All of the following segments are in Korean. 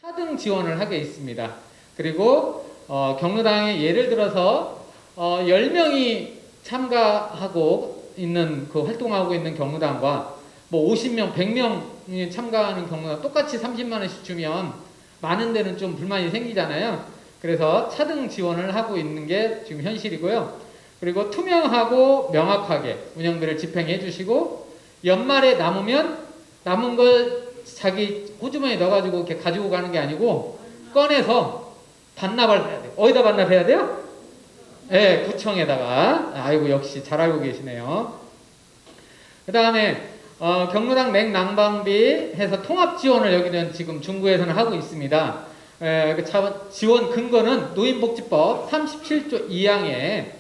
4등 지원을 하게 있습니다. 그리고 경로당에 예를 들어서 10명이 참가하고 있는 그 활동하고 있는 경로당과 뭐 50명, 100명이 참가하는 경로당 똑같이 30만 원씩 주면 많은 데는 좀 불만이 생기잖아요. 그래서 차등 지원을 하고 있는 게 지금 현실이고요. 그리고 투명하고 명확하게 운영비를 집행해 주시고 연말에 남은 걸 자기 호주머니에 넣어가지고 이렇게 가지고 가는 게 아니고 꺼내서 반납을 해야 돼요. 어디다 반납해야 돼요? 네, 구청에다가. 아이고 역시 잘 알고 계시네요. 그 다음에 경로당 냉난방비 해서 통합 지원을 여기는 지금 중구에서는 하고 있습니다. 지원 근거는 노인복지법 37조 2항에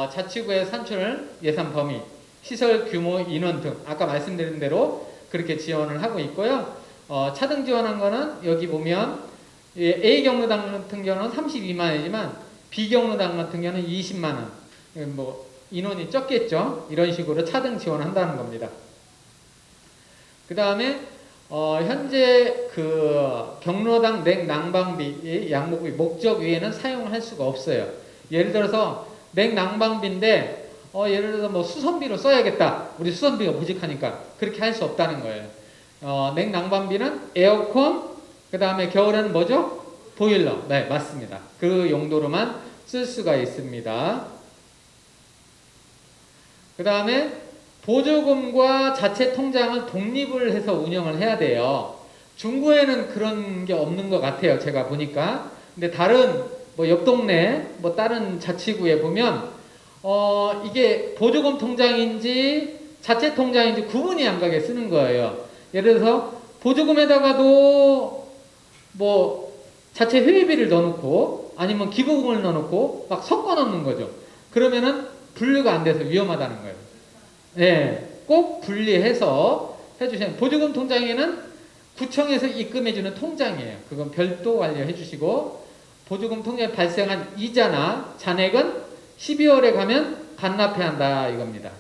자치구의 산출 예산 범위, 시설 규모, 인원 등 아까 말씀드린 대로 그렇게 지원을 하고 있고요. 차등 지원한 거는 여기 보면 A 경로당 같은 경우는 32만 원이지만 B 경로당 같은 경우는 20만 원. 뭐 인원이 적겠죠. 이런 식으로 차등 지원한다는 겁니다. 그 다음에 현재 그 경로당 냉난방비 양목비 목적 외에는 사용할 수가 없어요. 예를 들어서 냉난방비인데 예를 들어서 뭐 수선비로 써야겠다. 우리 수선비가 부족하니까 그렇게 할 수 없다는 거예요. 냉난방비는 에어컨, 그 다음에 겨울에는 뭐죠? 보일러. 네, 맞습니다. 그 용도로만 쓸 수가 있습니다. 그 다음에 보조금과 자체 통장을 독립을 해서 운영을 해야 돼요. 중구에는 그런 게 없는 것 같아요. 제가 보니까. 근데 다른 뭐 옆 동네 뭐 다른 자치구에 보면 이게 보조금 통장인지 자체 통장인지 구분이 안 가게 쓰는 거예요. 예를 들어서 보조금에다가도 뭐 자체 회비를 넣어놓고 아니면 기부금을 넣어놓고 막 섞어 놓는 거죠. 그러면은 분류가 안 돼서 위험하다는 거예요. 네, 꼭 분리해서 해주세요. 보조금 통장에는 구청에서 입금해주는 통장이에요. 그건 별도 관리해 주시고 보조금 통장에 발생한 이자나 잔액은 12월에 가면 반납해야 한다 이겁니다.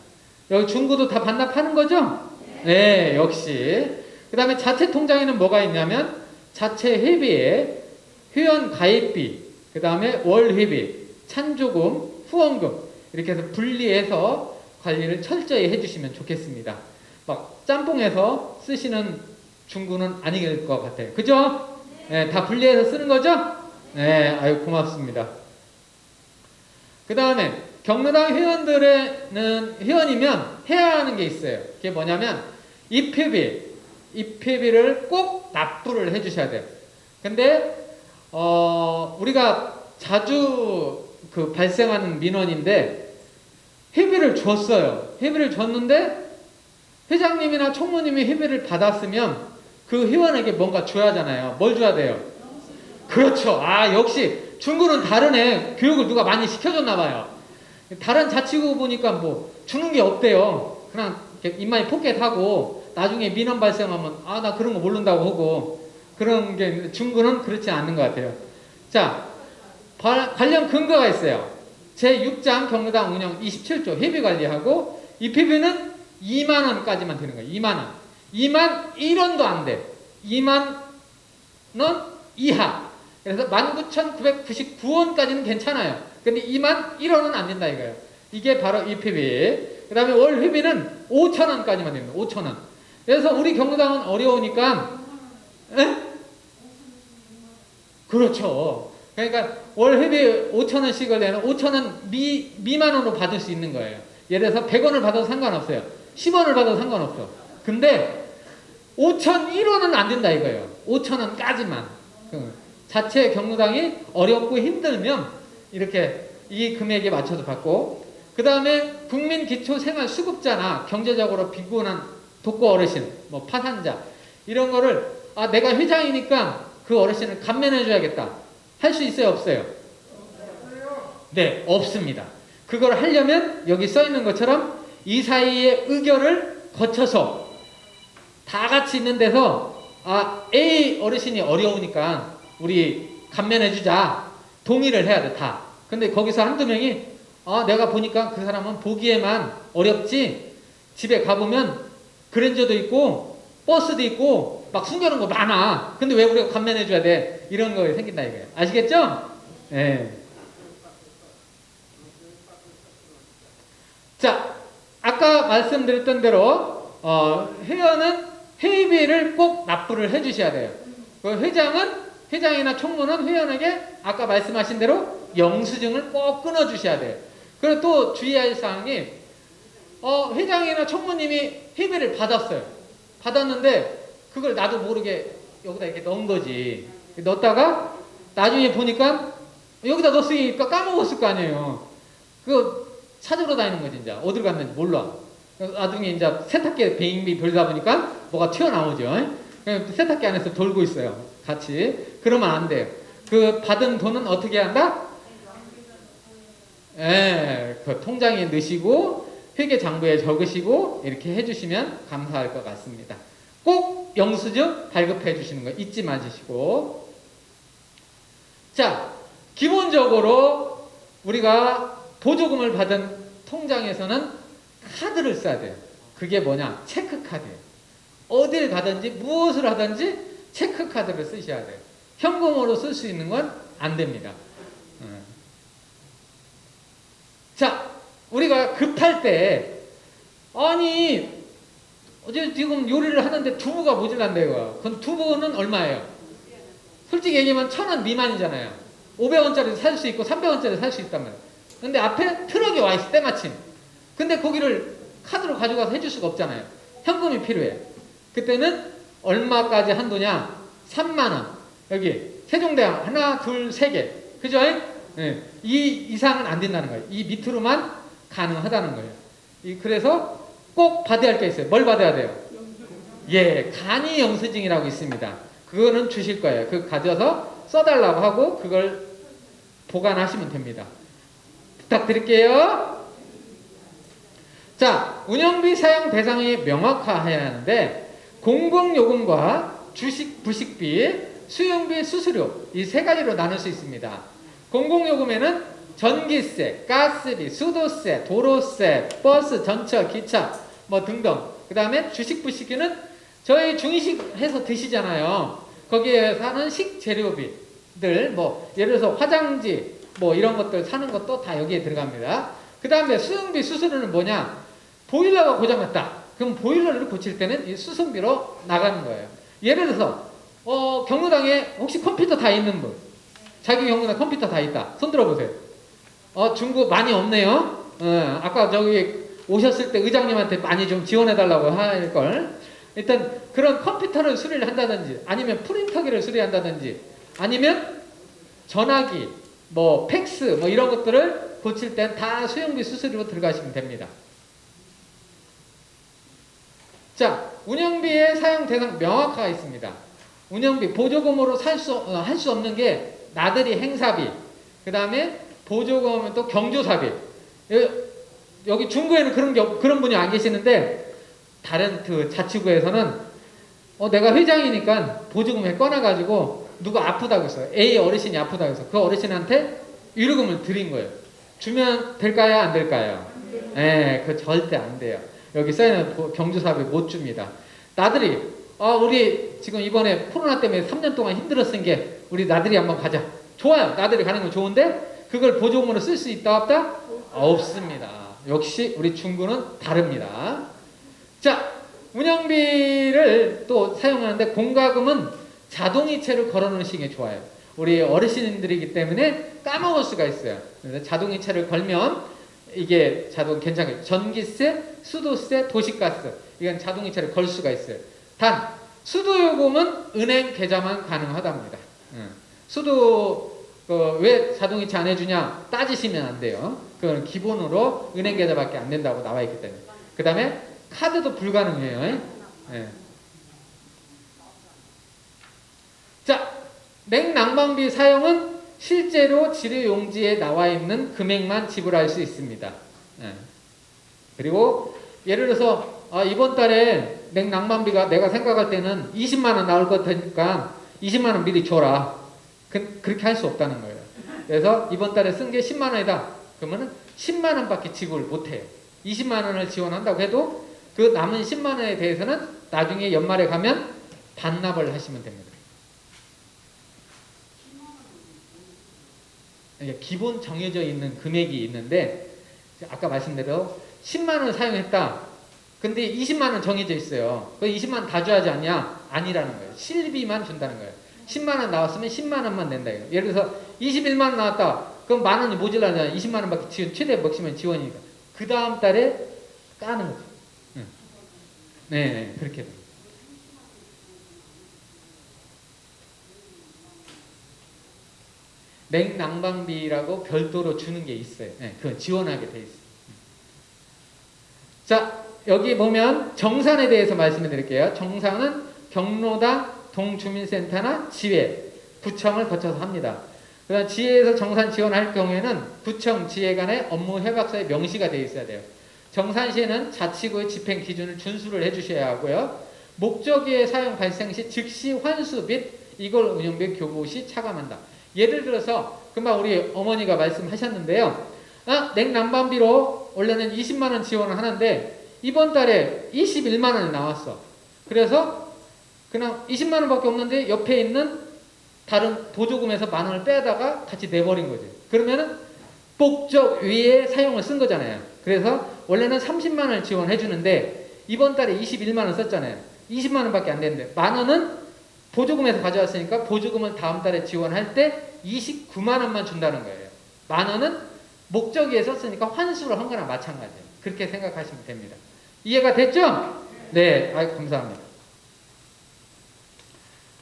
여기 중구도 다 반납하는 거죠? 네, 역시. 그 다음에 자체 통장에는 뭐가 있냐면 자체 회비에 회원 가입비, 그 다음에 월 회비, 찬조금, 후원금 이렇게 해서 분리해서 관리를 철저히 해주시면 좋겠습니다. 막 짬뽕해서 쓰시는 중구는 아닐 것 같아요. 그죠? 네, 다 분리해서 쓰는 거죠? 네, 아유 고맙습니다. 그 다음에 경로당 회원이면 해야 하는 게 있어요. 그게 뭐냐면 입회비를 꼭 납부를 해주셔야 돼요. 근데 우리가 자주 그 발생하는 민원인데 회비를 줬어요. 회비를 줬는데 회장님이나 총무님이 회비를 받았으면 그 회원에게 뭔가 줘야 하잖아요. 뭘 줘야 돼요? 그렇죠. 아 역시 중구는 다르네. 교육을 누가 많이 시켜줬나 봐요. 다른 자치구 보니까 뭐 주는 게 없대요. 그냥 입만이 포켓하고 나중에 민원 발생하면 아 나 그런 거 모른다고 하고 그런 게 중구는 그렇지 않는 것 같아요. 자, 관련 근거가 있어요. 제6장 경로당 운영 27조 회비 관리하고 이 회비는 2만 원까지만 되는 거예요. 2만 원. 2만 1원도 안 돼. 2만 원 이하. 그래서 19,999원까지는 괜찮아요. 근데 2만 1원은 안 된다 이거예요. 이게 바로 이 회비. 그 다음에 월 회비는 5,000원까지만 됩니다. 5,000원. 그래서 우리 경로당은 어려우니까 그렇죠. 그러니까 월 회비 5,000원씩을 내는 5,000원 미만으로 받을 수 있는 거예요. 예를 들어서 100원을 받아도 상관없어요. 10원을 받아도 상관없어. 근데 5,001원은 안 된다 이거예요. 5,000원까지만. 자체 경로당이 어렵고 힘들면 이렇게 이 금액에 맞춰서 받고 그 다음에 국민기초생활수급자나 경제적으로 빈곤한 독거 어르신, 뭐 파산자 이런 거를 내가 회장이니까 그 어르신을 감면해줘야겠다. 할 수 있어요? 없어요? 네, 없습니다. 그걸 하려면 여기 써 있는 것처럼 이 사이의 의결을 거쳐서 다 같이 있는 데서 A 어르신이 어려우니까 우리 감면해주자. 동의를 해야 돼, 다. 근데 거기서 한두 명이 내가 보니까 그 사람은 보기에만 어렵지 집에 가보면 그랜저도 있고 버스도 있고 막 숨겨놓은 거 많아. 근데 왜 우리가 감면해줘야 돼? 이런 거 생긴다 이거예요. 아시겠죠? 예. 자, 아까 말씀드렸던 대로 회원은 회비를 꼭 납부를 해주셔야 돼요. 그 회장이나 총무는 회원에게 아까 말씀하신 대로 영수증을 꼭 끊어주셔야 돼요. 그리고 또 주의할 사항이 회장이나 총무님이 회비를 받았어요. 받았는데 그걸 나도 모르게 여기다 이렇게 넣은 거지. 넣었다가 나중에 보니까 여기다 넣었으니까 까먹었을 거 아니에요. 그거 찾으러 다니는 거지. 이제 어디로 갔는지 몰라. 나중에 이제 세탁기에 빙빙 돌다 보니까 뭐가 튀어나오죠. 세탁기 안에서 돌고 있어요. 같이. 그러면 안 돼요. 그 받은 돈은 어떻게 한다? 그 통장에 넣으시고 회계장부에 적으시고 이렇게 해주시면 감사할 것 같습니다. 꼭 영수증 발급해 주시는 거 잊지 마시고. 자, 기본적으로 우리가 보조금을 받은 통장에서는 카드를 써야 돼요. 그게 뭐냐? 체크카드예요. 어딜 가든지 무엇을 하든지 체크카드를 쓰셔야 돼요. 현금으로 쓸 수 있는 건 안 됩니다. 자, 우리가 급할 때 아니 어제 지금 요리를 하는데 두부가 모질란대요. 그럼 두부는 얼마예요? 솔직히 얘기하면 1,000원 미만이잖아요. 500원짜리 살 수 있고 300원짜리 살 수 있단 말이에요. 근데 앞에 트럭이 와 있어 때마침. 근데 거기를 카드로 가져가서 해줄 수가 없잖아요. 현금이 필요해. 그때는 얼마까지 한도냐? 3만원. 여기 세종대왕 하나 둘 세 개. 그죠? 네. 이 이상은 안 된다는 거예요. 이 밑으로만 가능하다는 거예요. 그래서 꼭 받아야 할 게 있어요. 뭘 받아야 돼요? 예, 간이 영수증이라고 있습니다. 그거는 주실 거예요. 그거 가져서 써달라고 하고 그걸 보관하시면 됩니다. 부탁드릴게요. 자, 운영비 사용 대상이 명확화해야 하는데 공공요금과 주식 부식비, 수용비, 수수료 이 세 가지로 나눌 수 있습니다. 공공요금에는 전기세, 가스비, 수도세, 도로세, 버스, 전철, 기차 뭐 등등. 그 다음에 주식 부식비는 저희 중식해서 드시잖아요. 거기에 사는 식재료비들 뭐 예를 들어서 화장지 뭐 이런 것들 사는 것도 다 여기에 들어갑니다. 그 다음에 수용비, 수수료는 뭐냐? 보일러가 고장났다. 그럼 보일러를 고칠 때는 이 수송비로 나가는 거예요. 예를 들어서 경로당에 혹시 컴퓨터 다 있는 분, 자기 경로당 컴퓨터 다 있다. 손 들어보세요. 중고 많이 없네요. 아까 저기 오셨을 때 의장님한테 많이 좀 지원해달라고 할 걸. 일단 그런 컴퓨터를 수리를 한다든지 아니면 프린터기를 수리한다든지 아니면 전화기 뭐 팩스 뭐 이런 것들을 고칠 땐 다 수용비 수수료로 들어가시면 됩니다. 자, 운영비의 사용 대상 명확화가 있습니다. 운영비 보조금으로 할 수 없는 게 나들이 행사비, 그 다음에 보조금은 또 경조사비. 여기 중구에는 그런 분이 안 계시는데 다른 그 자치구에서는 내가 회장이니까 보조금을 꺼내가지고 누가 아프다고 했어요. A 어르신이 아프다고 해서 그 어르신한테 위로금을 드린 거예요. 주면 될까요? 안 될까요? 네, 그거 절대 안 돼요. 여기 써있는 경조사비 못 줍니다. 나들이 우리 지금 이번에 코로나 때문에 3년 동안 힘들었으니까 우리 나들이 한번 가자. 좋아요. 나들이 가는 건 좋은데 그걸 보조금으로 쓸 수 있다 없다? 없습니다. 역시 우리 중구는 다릅니다. 자, 운영비를 또 사용하는데 공과금은 자동이체를 걸어놓으시는 게 좋아요. 우리 어르신들이기 때문에 까먹을 수가 있어요. 그래서 자동이체를 걸면 이게 자동 괜찮아요. 전기세, 수도세, 도시가스 이건 자동이체를 걸 수가 있어요. 단 수도요금은 은행 계좌만 가능하답니다. 수도 왜 자동이체 안 해주냐 따지시면 안 돼요. 그건 기본으로 은행 계좌밖에 안 된다고 나와 있기 때문에. 그 다음에 카드도 불가능해요. 네. 자, 냉난방비 사용은 실제로 지류용지에 나와 있는 금액만 지불할 수 있습니다. 네. 그리고 예를 들어서 이번 달에 냉난방비가 내가 생각할 때는 20만원 나올 것 같으니까 20만원 미리 줘라. 그렇게 할 수 없다는 거예요. 그래서 이번 달에 쓴 게 10만원이다. 그러면은 10만원밖에 지급을 못해요. 20만원을 지원한다고 해도 그 남은 10만원에 대해서는 나중에 연말에 가면 반납을 하시면 됩니다. 기본 정해져 있는 금액이 있는데 아까 말씀대로 10만 원 사용했다. 근데 20만 원 정해져 있어요. 그 20만 원 다 줘야지 않냐? 아니라는 거예요. 실비만 준다는 거예요. 10만 원 나왔으면 10만 원만 낸다. 예를 들어서 21만 원 나왔다. 그럼 만 원이 모자라잖아요. 20만 원밖에 지원, 최대 먹시면 지원이니까. 그 다음 달에 까는 거죠. 네, 그렇게 돼요. 냉난방비라고 별도로 주는 게 있어요. 네, 그건 지원하게 돼 있어요. 자, 여기 보면 정산에 대해서 말씀을 드릴게요. 정산은 경로당, 동주민센터나 지회, 구청을 거쳐서 합니다. 그다음 지회에서 정산 지원할 경우에는 구청, 지회 간의 업무 협약서에 명시가 되어 있어야 돼요. 정산 시에는 자치구의 집행 기준을 준수를 해주셔야 하고요. 목적의 사용 발생 시 즉시 환수 및 이걸 운영 및 교부 시 차감한다. 예를 들어서 금방 우리 어머니가 말씀하셨는데요. 냉난방비로 원래는 20만 원 지원을 하는데 이번 달에 21만 원이 나왔어. 그래서 그냥 20만 원밖에 없는데 옆에 있는 다른 보조금에서 만 원을 빼다가 같이 내버린 거지. 그러면은 목적 외에 사용을 쓴 거잖아요. 그래서 원래는 30만 원을 지원해 주는데 이번 달에 21만 원 썼잖아요. 20만 원밖에 안 되는데 만 원은 보조금에서 가져왔으니까 보조금을 다음 달에 지원할 때 29만 원만 준다는 거예요. 만 원은 목적에 썼으니까 환수를 한 거나 마찬가지예요. 그렇게 생각하시면 됩니다. 이해가 됐죠? 네, 감사합니다.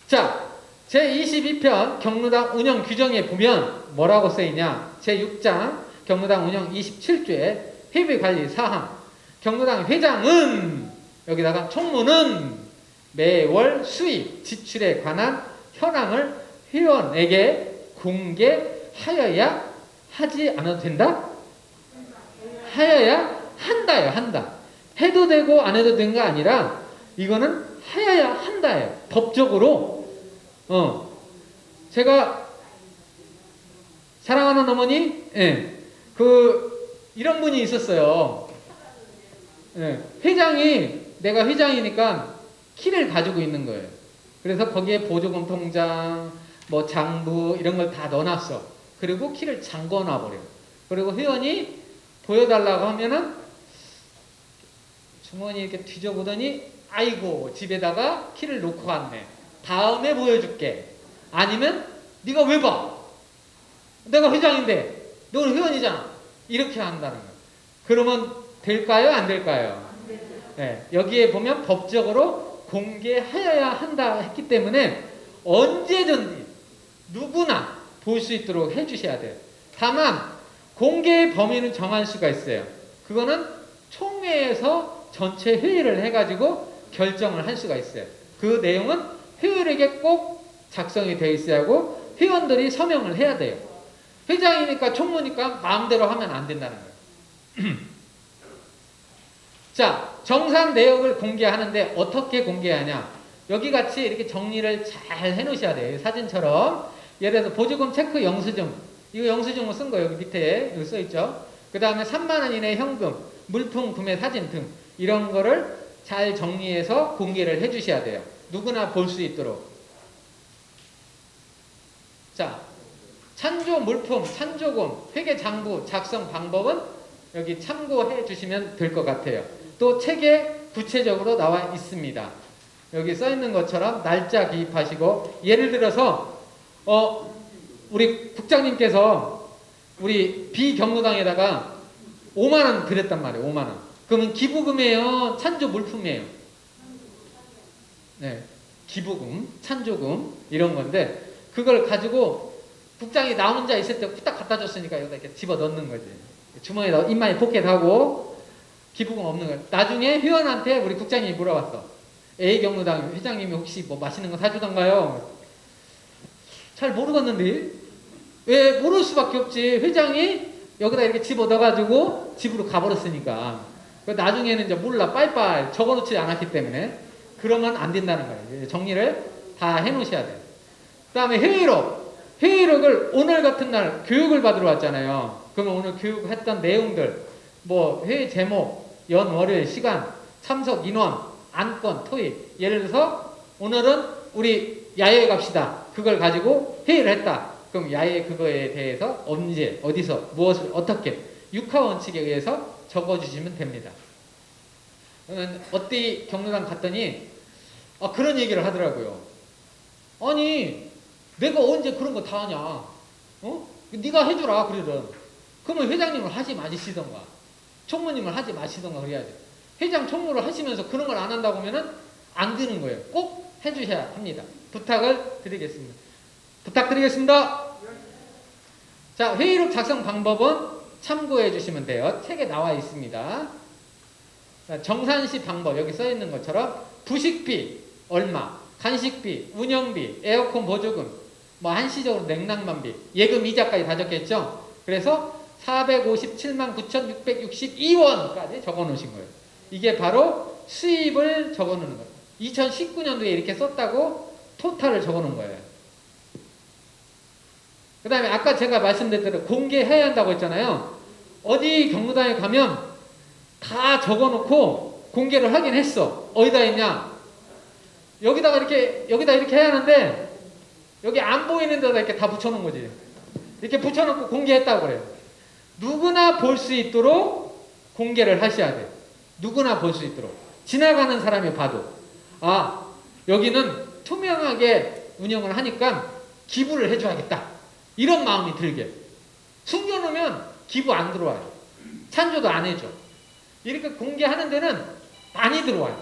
자, 제22편 경로당 운영 규정에 보면 뭐라고 쓰이냐? 제6장 경로당 운영 27조에 회비관리 사항. 경로당 회장은 여기다가 총무는 매월 수입, 지출에 관한 현황을 회원에게 공개하여야 하지 않아도 된다? 하여야 한다요. 한다. 해도 되고 안 해도 되는 거 아니라 이거는 하여야 한다예요. 법적으로. 제가 사랑하는 어머니, 이런 분이 있었어요. 회장이, 내가 회장이니까 키를 가지고 있는 거예요. 그래서 거기에 보조금 통장, 뭐 장부 이런 걸 다 넣어놨어. 그리고 키를 잠궈놔버려. 그리고 회원이 보여달라고 하면은 주머니 이렇게 뒤져보더니 아이고 집에다가 키를 놓고 갔네. 다음에 보여줄게. 아니면 네가 왜 봐? 내가 회장인데 너는 회원이잖아. 이렇게 한다는 거예요. 그러면 될까요? 안 될까요? 네, 여기에 보면 법적으로 공개하여야 한다 했기 때문에 언제든지 누구나 볼 수 있도록 해주셔야 돼요. 다만 공개의 범위는 정할 수가 있어요. 그거는 총회에서 전체 회의를 해가지고 결정을 할 수가 있어요. 그 내용은 회원에게 꼭 작성이 되어 있어야 하고 회원들이 서명을 해야 돼요. 회장이니까 총무니까 마음대로 하면 안 된다는 거예요. 자, 정산 내역을 공개하는데 어떻게 공개하냐? 여기 같이 이렇게 정리를 잘 해놓으셔야 돼요. 사진처럼. 예를 들어서 보조금 체크 영수증. 이거 영수증을 쓴 거 여기 밑에 여기 써있죠. 그 다음에 3만 원 이내 현금, 물품 구매 사진 등 이런 거를 잘 정리해서 공개를 해주셔야 돼요. 누구나 볼 수 있도록. 자, 찬조 물품, 찬조금, 회계장부 작성 방법은 여기 참고해 주시면 될 것 같아요. 또 책에 구체적으로 나와 있습니다. 여기 써 있는 것처럼 날짜 기입하시고, 예를 들어서 우리 국장님께서 우리 비경로당에다가 5만 원 드렸단 말이에요. 5만 원. 그러면 기부금이에요? 찬조 물품이에요? 네, 기부금, 찬조금 이런 건데 그걸 가지고 국장이 나 혼자 있을 때 후딱 갖다 줬으니까 여기다 이렇게 집어 넣는 거지. 주머니에다 입만이 포켓하고 기부금 없는 거예요. 나중에 회원한테 우리 국장님이 물어봤어. A경로당 회장님이 혹시 뭐 맛있는 거 사주던가요? 잘 모르겠는데 왜 모를 수밖에 없지. 회장이 여기다 이렇게 집어 넣어가지고 집으로 가버렸으니까. 나중에는 이제 몰라 빠이빠이 적어놓지 않았기 때문에 그러면 안 된다는 거예요. 정리를 다 해놓으셔야 돼요. 그 다음에 회의록. 회의록을 오늘 같은 날 교육을 받으러 왔잖아요. 그러면 오늘 교육했던 내용들, 뭐 회의 제목, 연, 월요일, 시간, 참석 인원, 안건, 토익. 예를 들어서 오늘은 우리 야외에 갑시다. 그걸 가지고 회의를 했다. 그럼 야외 그거에 대해서 언제, 어디서, 무엇을, 어떻게 육하 원칙에 의해서 적어주시면 됩니다. 어디 경로당 갔더니 그런 얘기를 하더라고요. 아니 내가 언제 그런 거 다 하냐? 네가 해주라 그러든. 그러면 회장님을 하지 마시던가 총무님을 하지 마시던가 그래야지. 회장 총무를 하시면서 그런 걸 안 한다고 하면은 안 되는 거예요. 꼭 해주셔야 합니다. 부탁을 드리겠습니다. 부탁드리겠습니다. 자, 회의록 작성 방법은 참고해 주시면 돼요. 책에 나와 있습니다. 자, 정산시 방법 여기 써 있는 것처럼 부식비 얼마, 간식비, 운영비, 에어컨 보조금, 뭐 한시적으로 냉난방비, 예금 이자까지 다 적겠죠. 그래서 457만 9,662원까지 적어 놓으신 거예요. 이게 바로 수입을 적어 놓는 거예요. 2019년도에 이렇게 썼다고 토탈을 적어 놓은 거예요. 그 다음에 아까 제가 말씀드린 대로 공개해야 한다고 했잖아요. 어디 경로당에 가면 다 적어 놓고 공개를 하긴 했어. 어디다 했냐? 여기다 이렇게 해야 하는데 여기 안 보이는 데다 이렇게 다 붙여놓은 거지. 이렇게 붙여놓고 공개했다고 그래요. 누구나 볼 수 있도록 공개를 하셔야 돼요. 누구나 볼 수 있도록. 지나가는 사람이 봐도 여기는 투명하게 운영을 하니까 기부를 해줘야겠다. 이런 마음이 들게. 숨겨놓으면 기부 안 들어와요. 찬조도 안 해줘. 이렇게 공개하는 데는 많이 들어와요.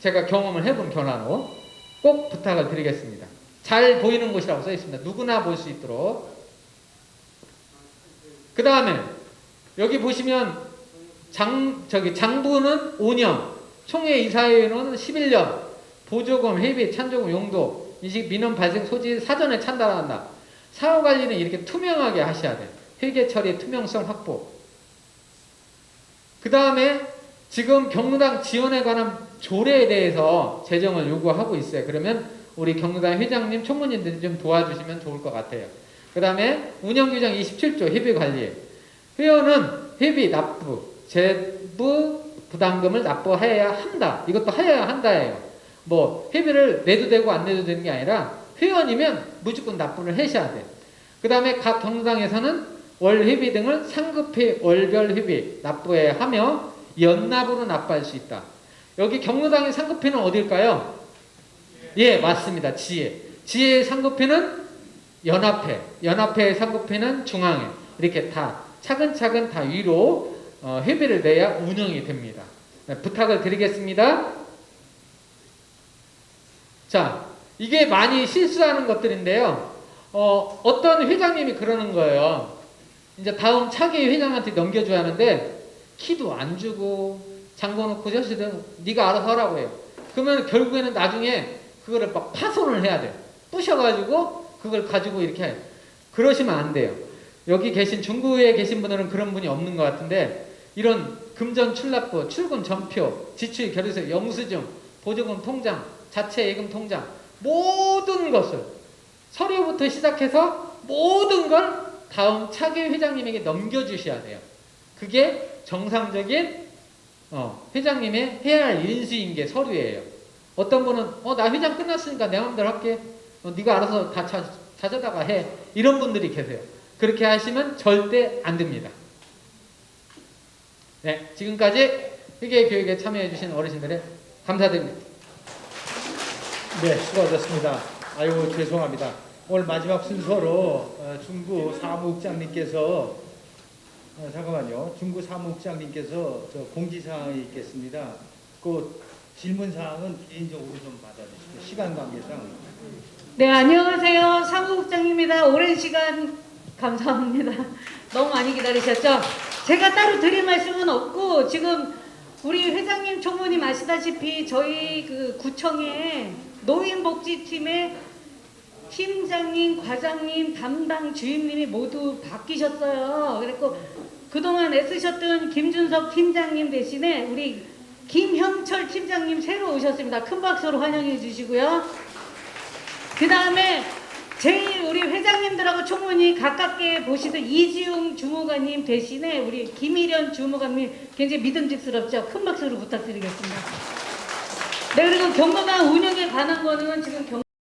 제가 경험을 해본 견화로 꼭 부탁을 드리겠습니다. 잘 보이는 곳이라고 써 있습니다. 누구나 볼 수 있도록. 그 다음에 여기 보시면 장부는 5년, 총회 이사회는 11년, 보조금, 회비, 찬조금, 용도, 인식, 민원 발생 소지 사전에 찬달한다. 사후관리는 이렇게 투명하게 하셔야 돼요. 회계 처리 투명성 확보. 그 다음에 지금 경로당 지원에 관한 조례에 대해서 제정을 요구하고 있어요. 그러면 우리 경로당 회장님, 총무님들이 좀 도와주시면 좋을 것 같아요. 그 다음에 운영규정 27조 회비관리. 회원은 회비 납부, 재부 부담금을 납부해야 한다. 이것도 해야 한다예요. 뭐 회비를 내도 되고 안 내도 되는 게 아니라 회원이면 무조건 납부를 하셔야 돼. 그 다음에 각 경로당에서는 월 회비 등을 상급회, 월별 회비 납부해야 하며 연납으로 납부할 수 있다. 여기 경로당의 상급회는 어딜까요? 예, 맞습니다. 지혜 상급회는 연합회, 연합회의 상급회는 중앙회. 이렇게 다 차근차근 다 위로 회비를 내야 운영이 됩니다. 부탁을 드리겠습니다. 자, 이게 많이 실수하는 것들인데요. 어떤 회장님이 그러는 거예요. 이제 다음 차기 회장한테 넘겨줘야 하는데 키도 안 주고 잠궈놓고 저시든 네가 알아서 하라고 해요. 그러면 결국에는 나중에 그거를 막 파손을 해야 돼요. 부셔가지고 그걸 가지고 이렇게 해요. 그러시면 안 돼요. 여기 계신 중구에 계신 분들은 그런 분이 없는 것 같은데 이런 금전 출납부, 출금 전표, 지출 결의서, 영수증, 보조금 통장, 자체 예금 통장 모든 것을 서류부터 시작해서 모든 걸 다음 차기 회장님에게 넘겨주셔야 돼요. 그게 정상적인 회장님의 해야 할 인수인계 서류예요. 어떤 분은 나 회장 끝났으니까 내 마음대로 할게. 네가 알아서 다 찾아다가 해. 이런 분들이 계세요. 그렇게 하시면 절대 안 됩니다. 네, 지금까지 회계교육에 참여해 주신 어르신들의 감사드립니다. 네, 수고하셨습니다. 아이고 죄송합니다. 오늘 마지막 순서로 중구 사무국장님께서 잠깐만요. 중구 사무국장님께서 공지사항이 있겠습니다. 그 질문사항은 개인적으로 좀 받아주시고 시간 관계상. 네, 안녕하세요. 사무국장입니다. 오랜 시간 감사합니다. 너무 많이 기다리셨죠? 제가 따로 드릴 말씀은 없고 지금 우리 회장님, 총무님 아시다시피 저희 그 구청에 노인복지팀의 팀장님, 과장님, 담당 주임님이 모두 바뀌셨어요. 그래서 그동안 애쓰셨던 김준석 팀장님 대신에 우리 김형철 팀장님 새로 오셨습니다. 큰 박수로 환영해 주시고요. 그 다음에 제일 우리 회장님들하고 총무님 가깝게 보시던 이지웅 주무관님 대신에 우리 김일현 주무관님 굉장히 믿음직스럽죠. 큰 박수로 부탁드리겠습니다. 네, 그리고 경로당 운영에 관한 거는 지금